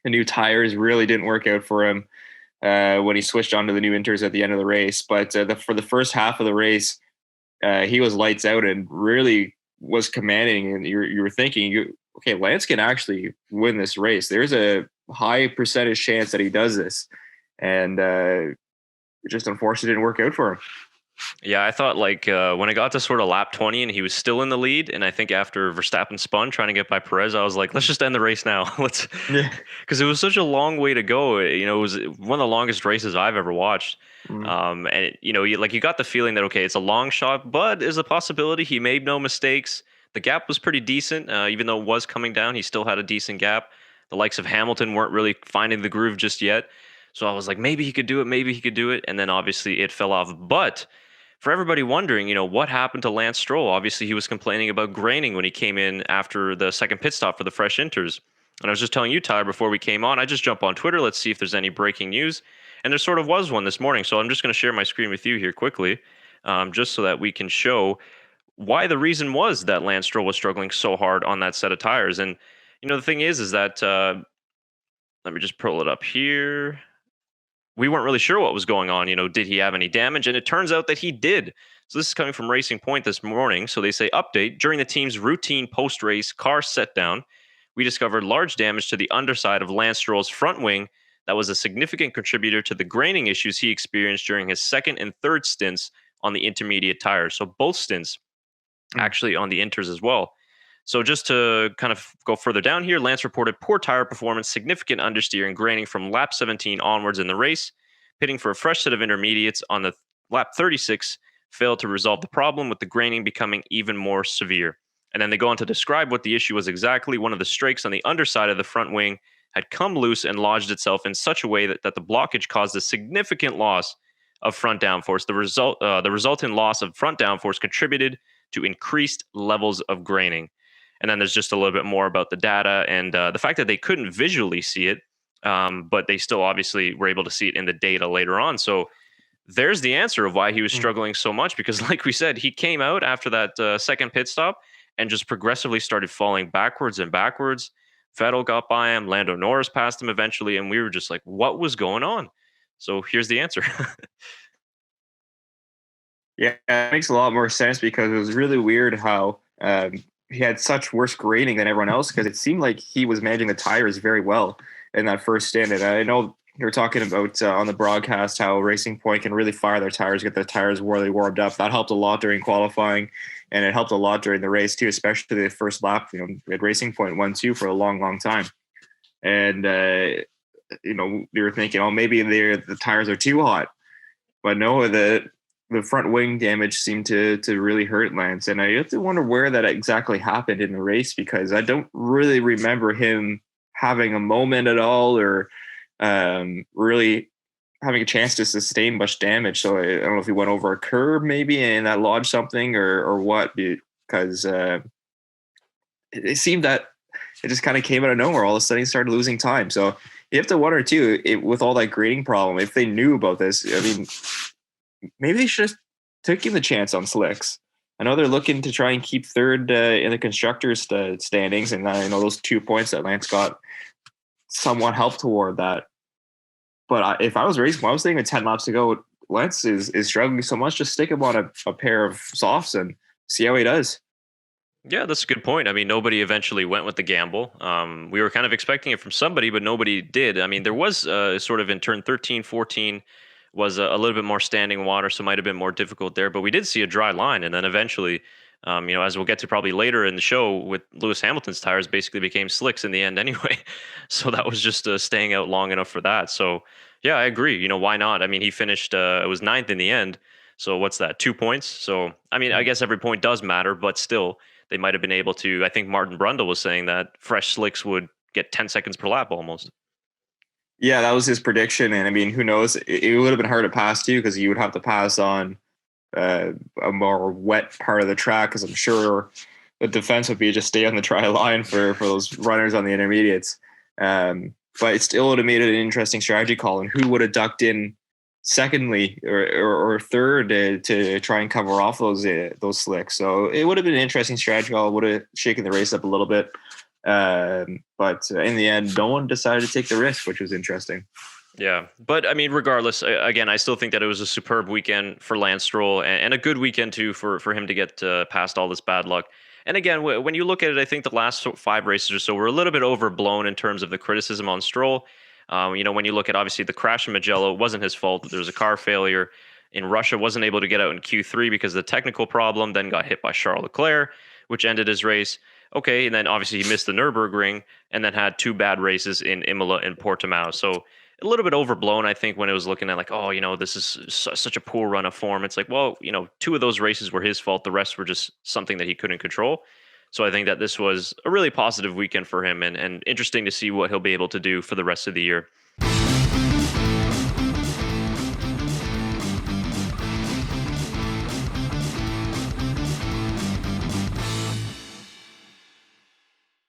the new tires really didn't work out for him when he switched onto the new inters at the end of the race. But for the first half of the race, he was lights out and really was commanding. And you were thinking, okay, Lance can actually win this race. There's a high percentage chance that he does this. And just unfortunately didn't work out for him. Yeah, I thought when it got to sort of lap 20 and he was still in the lead, and I think after Verstappen spun trying to get by Perez, I was like, let's just end the race now. Yeah. Because it was such a long way to go. It was one of the longest races I've ever watched. And you got the feeling that, okay, it's a long shot, but there's a possibility he made no mistakes. The gap was pretty decent, even though it was coming down. He still had a decent gap. The likes of Hamilton weren't really finding the groove just yet. So I was like, maybe he could do it, maybe he could do it. And then obviously it fell off. But for everybody wondering, what happened to Lance Stroll? Obviously, he was complaining about graining when he came in after the second pit stop for the fresh inters. And I was just telling you, Tyler, before we came on, I just jumped on Twitter. Let's see if there's any breaking news. And there sort of was one this morning. So I'm just going to share my screen with you here quickly, just so that we can show why the reason was that Lance Stroll was struggling so hard on that set of tires. And, the thing is that, let me just pull it up here. We weren't really sure what was going on. Did he have any damage? And it turns out that he did. So this is coming from Racing Point this morning. So they say, update, during the team's routine post-race car set down, we discovered large damage to the underside of Lance Stroll's front wing that was a significant contributor to the graining issues he experienced during his second and third stints on the intermediate tires. So both stints actually on the inters as well. So just to kind of go further down here, Lance reported poor tire performance, significant understeer and graining from lap 17 onwards in the race. Pitting for a fresh set of intermediates on the lap 36 failed to resolve the problem, with the graining becoming even more severe. And then they go on to describe what the issue was exactly. One of the strakes on the underside of the front wing had come loose and lodged itself in such a way that the blockage caused a significant loss of front downforce. The resultant loss of front downforce contributed to increased levels of graining. And then there's just a little bit more about the data and the fact that they couldn't visually see it, but they still obviously were able to see it in the data later on. So there's the answer of why he was struggling so much, because like we said, he came out after that second pit stop and just progressively started falling backwards and backwards. Vettel got by him, Lando Norris passed him eventually, and we were just like, what was going on? So here's the answer. Yeah, it makes a lot more sense, because it was really weird how he had such worse grading than everyone else, because it seemed like he was managing the tires very well in that first stint. And I know you were talking about on the broadcast how Racing Point can really fire their tires, get their tires really warmed up. That helped a lot during qualifying, and it helped a lot during the race too, especially the first lap. We had Racing Point 1-2 for a long, long time. And, they were thinking, oh, maybe the tires are too hot. But no, the front wing damage seemed to really hurt Lance. And I have to wonder where that exactly happened in the race, because I don't really remember him having a moment at all, or really having a chance to sustain much damage. So I don't know if he went over a curb maybe and that lodged something, or what, because it seemed that it just kind of came out of nowhere. All of a sudden he started losing time. So you have to wonder too, with all that grading problem, if they knew about this. I mean, maybe they should have taken the chance on slicks. I know they're looking to try and keep third in the constructors standings, and I know those 2 points that Lance got somewhat helped toward that. But if I was racing, I was thinking 10 laps to go, Lance is struggling so much, just stick him on a pair of softs and see how he does. Yeah, that's a good point. I mean, nobody eventually went with the gamble. We were kind of expecting it from somebody, but nobody did. I mean, there was sort of in turn 13, 14 was a little bit more standing water, so it might have been more difficult there. But we did see a dry line, and then eventually, as we'll get to probably later in the show, with Lewis Hamilton's tires basically became slicks in the end anyway. So that was just staying out long enough for that. So yeah, I agree. Why not? I mean, he finished, it was ninth in the end. So what's that, 2 points? So, I mean, I guess every point does matter, but still, they might have been able to. I think Martin Brundle was saying that fresh slicks would get 10 seconds per lap almost. Yeah, that was his prediction. And I mean, who knows? It would have been hard to pass too, because you would have to pass on a more wet part of the track, because I'm sure the defense would be just stay on the dry line for those runners on the intermediates. But it still would have made it an interesting strategy call, and who would have ducked in secondly or third to try and cover off those slicks. So it would have been an interesting strategy call. It would have shaken the race up a little bit. But in the end, no one decided to take the risk, which was interesting. Yeah, but I mean, regardless, again, I still think that it was a superb weekend for Lance Stroll and a good weekend too for him to get past all this bad luck. And again, when you look at it, I think the last 5 races or so were a little bit overblown in terms of the criticism on Stroll. When you look at obviously the crash in Mugello, it wasn't his fault. There was a car failure in Russia, wasn't able to get out in Q3 because of the technical problem. Then got hit by Charles Leclerc, which ended his race. Okay, and then obviously he missed the Nürburgring, and then had 2 bad races in Imola and Portimao. So a little bit overblown, I think, when it was looking at like, oh, this is such a poor run of form. It's like, well, 2 of those races were his fault. The rest were just something that he couldn't control. So I think that this was a really positive weekend for him and interesting to see what he'll be able to do for the rest of the year.